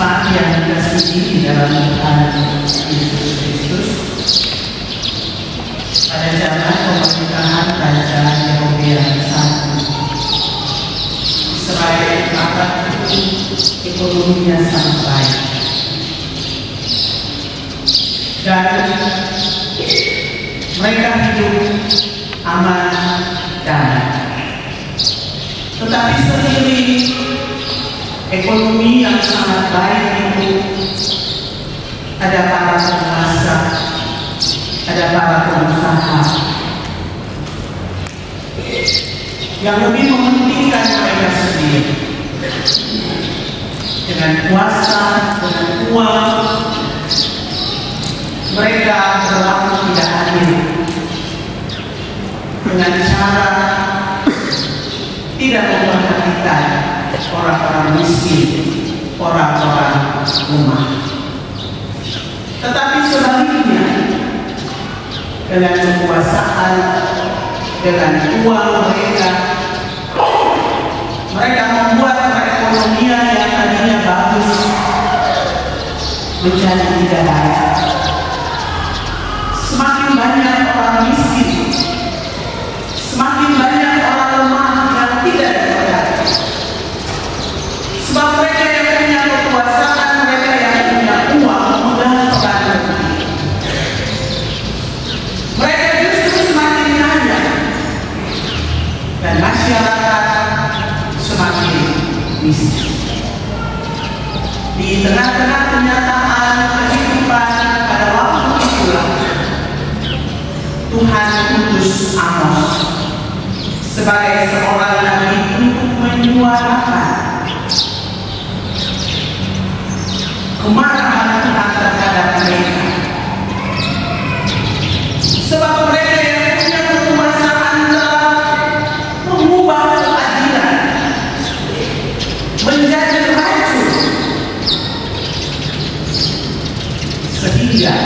Jemaat yang dikasihi dalam Tuhan Yesus Kristus, pada zaman pemerintahan Raja Yerobeam I, Israel akan ekonominya sangat baik dan mereka hidup aman damai. Tetapi seiring ekonomi yang sangat baik itu, ada para penguasa, ada para pengusaha yang lebih mementingkan mereka sendiri. Dengan kuasa, dengan uang, mereka berlaku tidak adil dengan cara tidak memperhatikan orang-orang miskin, orang-orang lemah. Tetapi sebaliknya, dengan kekuasaan, dengan uang mereka membuat perekonomian yang tadinya bagus menjadi tidak baik. Semakin banyak orang miskin, semakin banyak orang lemah yang tidak diberkati. Sebab mereka yang punya kekuasaan, mereka yang punya uang mudah tergantung. Mereka justru semakin kaya dan masyarakat semakin miskin. Di tengah-tengah kenyataan kehidupan pada waktu itulah Tuhan utus Amos sebagai seorang nabi untuk menyuarakan kemarahan Tuhan terhadap mereka. Sebab mereka yang punya kekuasaan telah mengubah keadilan menjadi racun, sehingga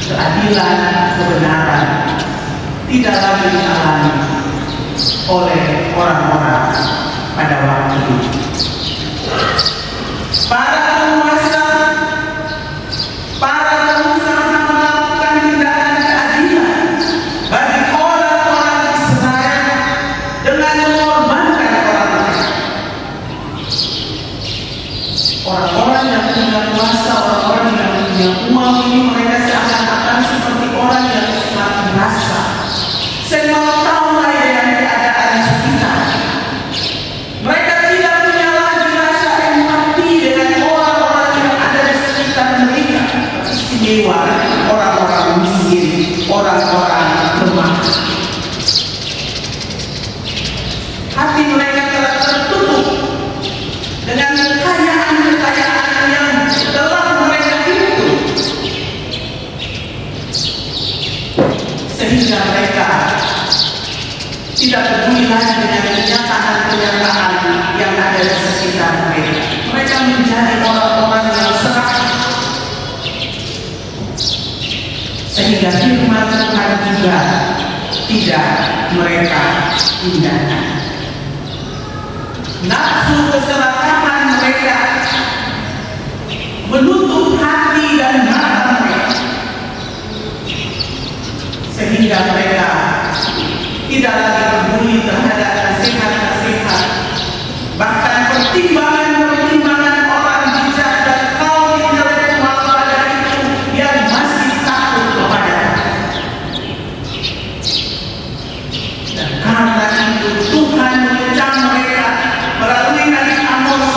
keadilan, kebenaran tidak lagi dialami oleh orang-orang pada waktu itu. Para penguasa, para pengusaha melakukan tindakan keadilan bagi orang-orang Israel dengan mengorbankan orang lain. Orang-orang yang punya kuasa, orang-orang yang punya uang ini, mereka seakan-akan seperti orang yang semakin merasa saya mau tahu lah yang keadaan sekitar. Mereka tidak punya lagi rasa empati dengan orang-orang yang ada di sekitar mereka, istimewa orang-orang miskin, orang-orang lemah. Hati mereka telah tertutup dengan kekayaan-kekayaan yang telah mereka hidup, sehingga mereka tidak peduli lagi dengan kenyataan-kenyataan yang ada di sekitar mereka. Mereka menjadi orang-orang yang serakah, sehingga firman Tuhan juga tidak mereka indahkan. Nafsu keserakahan mereka menutup hati dan mata mereka, sehingga mereka tidak lagi peduli terhadap nasihat-nasihat, bahkan pertimbangan-pertimbangan orang bijak dan kaum intelektual pada itu yang masih takut kepada Tuhan. Dan karena itu Tuhan mengecam mereka melalui Nabi Amos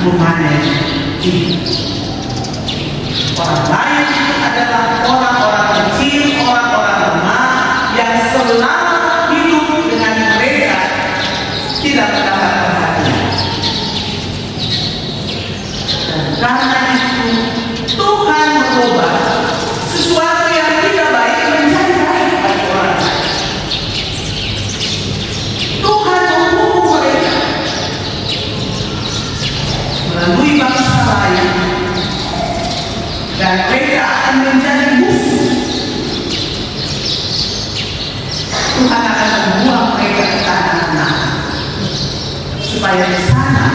memanen ini. Orang lain itu adalah orang-orang kecil, orang-orang lemah yang selama hidup dengan mereka tidak mendapat perhatian. Dan karena itu Tuhan merubah sesuatu yang tidak baik menjadi baik bagi orang lain. Tuhan menghukum mereka melalui bangsa lain, dan mereka akan menjadi musuh. Tuhan akan membuang mereka ke tanah-tanah, supaya di sana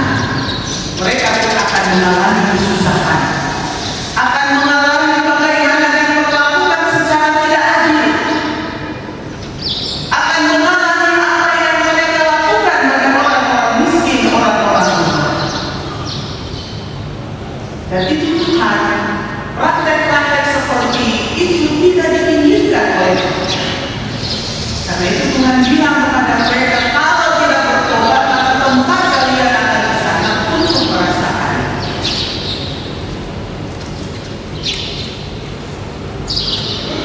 mereka pun akan mengalami kesusahan, akan mengalami bagaimana diperlakukan secara tidak adil, akan mengalami apa yang mereka lakukan pada orang-orang miskin, orang-orang lemah. Dan itu Tuhan, praktek-praktek seperti itu tidak diinginkan oleh Tuhan. Karena itu Tuhan bilang kepada mereka, kalau tidak bertobat maka tempat kalian akan di sana untuk merasakan.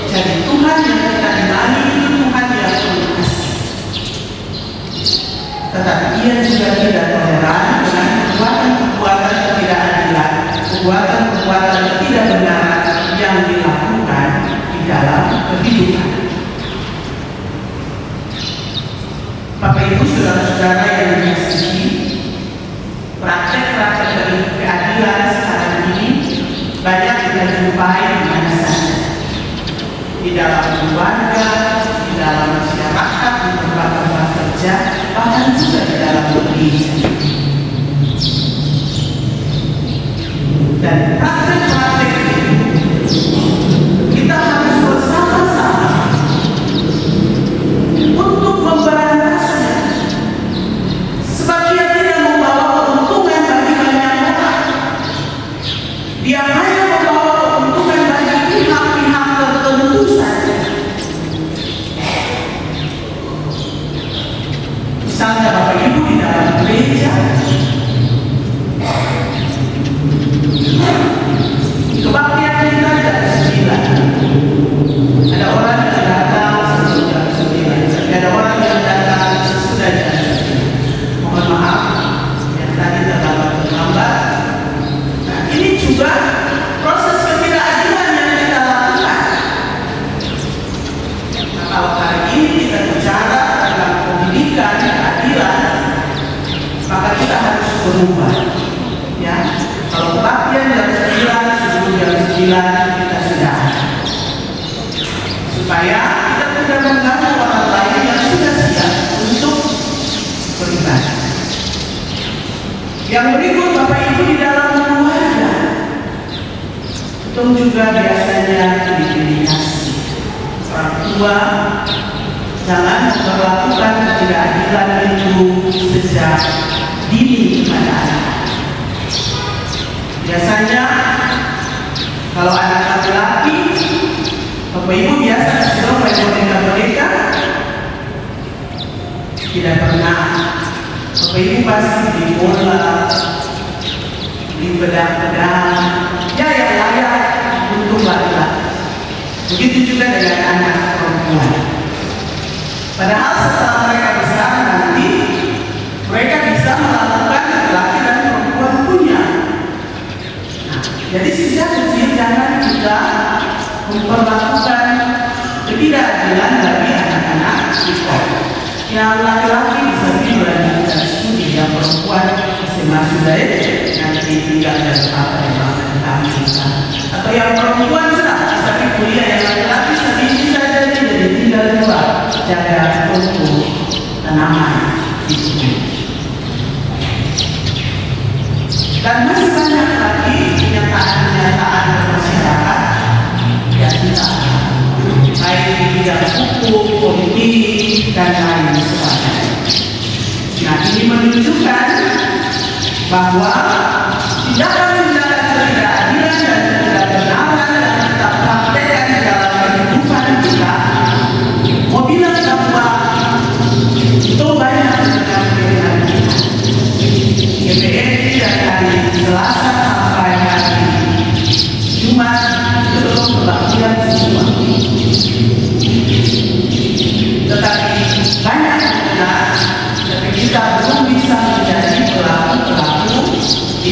Jadi Tuhan yang kita imani itu Tuhan yang penuh kasih. Tetapi Ia juga tidak toleran dengan perbuatan-perbuatan ketidakadilan, perbuatan-perbuatan ketidakbenaran yang dilakukan di dalam kehidupan. Bapak Ibu saudara-saudara yang dikasihi, praktek-praktek dari keadilan sekarang ini banyak kita jumpai di mana saja, di dalam keluarga, di dalam masyarakat, di tempat-tempat kerja, bahkan juga di dalam gereja. Dan praktek-praktek itu kita harus bersama-sama untuk memberantasnya, sebab dia tidak membawa keuntungan bagi banyak orang. Dia hanya membawa keuntungan bagi pihak-pihak tertentu saja. Misalnya Bapak Ibu di dalam gereja, kebaktian kita jam 9. Ada orang yang datang sebelum jam 9. Ada orang yang datang sesudah jam 9. Mohon maaf, yang tadi terlambat. Nah, ini juga proses ketidakadilan yang kita lakukan. Nah, kalau hari ini kita bicara tentang pendidikan keadilan, maka kita harus berubah. Ya, kalau kebaktian jam 9, sebelum jam 9 kita sudah, supaya kita tidak mengganggu orang lain yang sudah siap untuk beribadah. Yang berikut Bapak Ibu di dalam keluarga, itu juga biasanya diskriminasi. Orang tua jangan memperlakukan ketidakadilan itu sejak dini kepada anak. Biasanya kalau anak laki-laki, Bapak Ibu biasa disuruh main boneka-boneka, tidak pernah. Bapak Ibu pasti beli bola, beli pedang-pedang, ya yang layak untuk laki-laki. Begitu juga dengan anak perempuan. Padahal setelah mereka besar nanti, mereka bisa melakukan laki dan perempuan punya. Jadi sejak kecil jangan kita memperlakukan ketidakadilan bagi anak-anak kita. Yang laki-laki bisa melanjutkan studi, yang perempuan SMA sudah nanti tinggal dan apa yang akan kita. Atau yang perempuan sudah bisa kuliah, yang laki-laki sedikit saja jadi tinggal dua jaga toko tanaman di sini. Dan masih banyak lagi kenyataan-kenyataan masyarakat yang kita baik di bidang hukum, politik, dan lain sebagainya. Nah, ini menunjukkan bahwa tindakan-tindakan ketidakadilan dan ketidakbenaran yang kita praktekkan di dalam kehidupan kita, mau bilang bahwa itu banyak dengan GBN tidak hari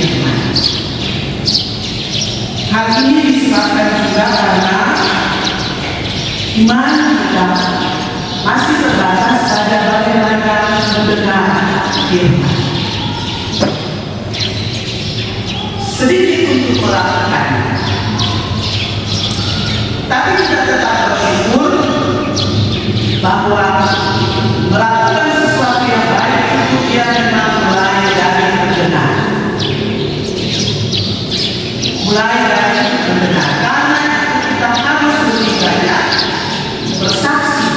firman. Hal ini disebabkan juga karena iman kita masih terbatas pada bagaimana mendengar firman. Sedikit untuk melakukan, tapi kita tetap bersyukur bahwa melakukan sesuatu yang baik itu dia memang mulai dari mendengar. Mulai dari mendengar, karena kita harus lebih banyak bersaksi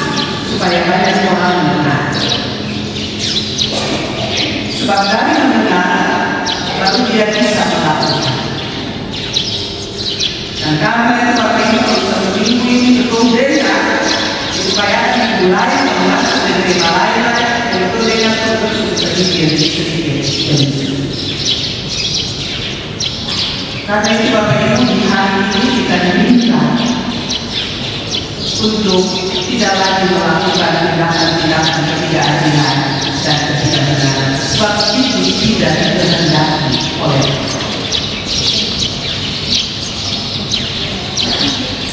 supaya banyak orang mendengar. Sebab dari mendengar lalu dia bisa melakukan. Dan karena itu Bapak Ibu satu minggu ini betul dengan supaya dimulai masuk dari tema lain yaitu dengan sedikit. Karena itu Bapak Ibu di hari ini kita diminta untuk tidak lagi melakukan tindakan-tindakan ketidakadilan dan ketidakbenaran, sebab itu tidak dikehendaki oleh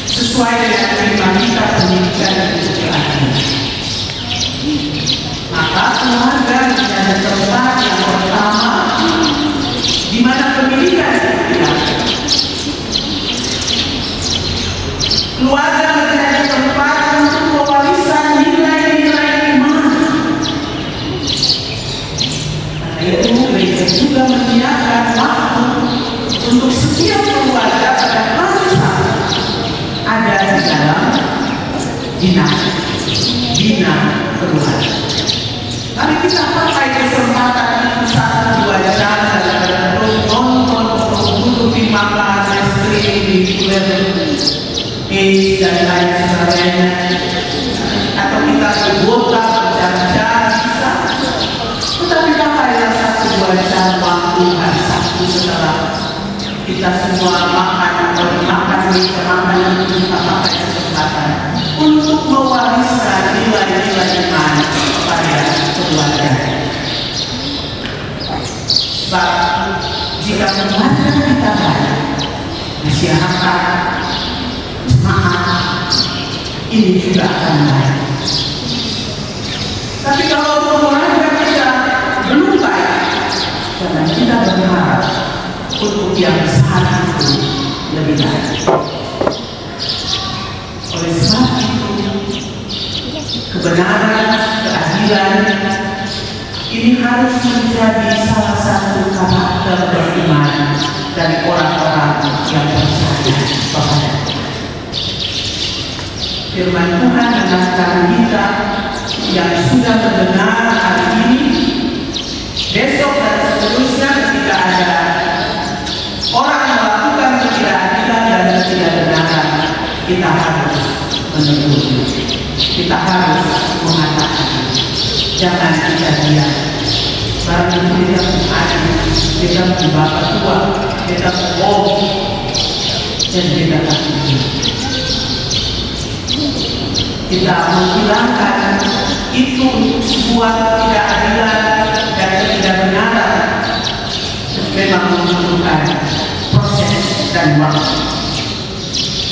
sesuai dengan firman kita pendidikan dan keadilan. Maka keluarga menjadi tempat yang pertama di mana pendidikan dilakukan. Keluarga menjadi tempat untuk pewariskan nilai-nilai iman. Karena itu gereja juga menyediakan waktu untuk setiap keluarga pada hari Sabtu ada di dalam bina keluarga. Tapi kita pakai kesempatan itu 1-2 jam dalam nonton tutupi makan, streaming, dan lain sebagainya, atau kita berbuka berjam-jam bisa. Tetapi pakailah 1-2 jam waktu hari Sabtu setelah kita semua makan atau makan yang kita pakai kesempatan untuk mewariskan nilai-nilai iman kepada keluarga. Sebab jika keluarga kita baik, masyarakat, jemaat ini juga akan baik. Tapi kalau keluarga kita belum baik, jangan kita berharap untuk yang besar itu lebih baik. Oleh sebab itu, kebenaran, keadilan ini harus menjadi salah satu karakter beriman dari orang-orang yang percaya kepada firman Tuhan. Mengatakan kita yang sudah mendengar hari ini, besok dan seterusnya ketika ada orang melakukan ketidakadilan dan ketidakbenaran, kita harus menegur, kita harus mengatakan, jangan kita diam. Barang kita adil, kita bapak tua, kita om, dan kita takut. Kita menghilangkan itu sebuah ketidakadilan dan ketidakbenaran. Memang membutuhkan proses dan waktu.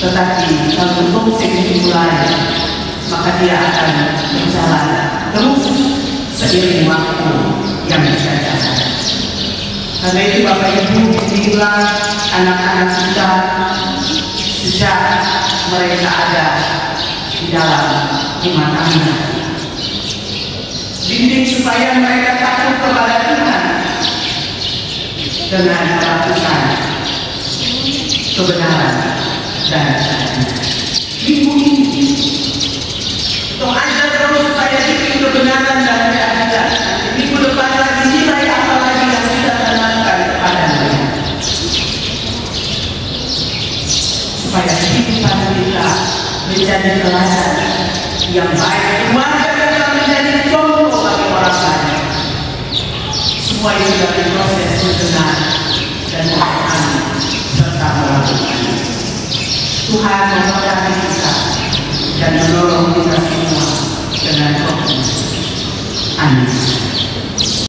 Tetapi kalau proses dimulai, maka dia akan berjalan terus seiring waktu yang kita jalan. Karena itu Bapak Ibu, bimbinglah anak-anak kita sejak mereka ada di dalam rumah tangga. Bimbing supaya mereka takut kepada Tuhan dengan melakukan kebenaran dan minggu ini untuk ajar terus supaya bikin kebenaran dan keadilan. Minggu depan lagi nilai apa lagi yang kita tanamkan kepada mereka, supaya kehidupan kita menjadi teladan yang baik, keluarga kita menjadi contoh bagi orang lain. Semua itu dari proses mendengar dan memahami serta melakukan. Tuhan memberkati kita dan menolong kita semua dengan roh. Amin.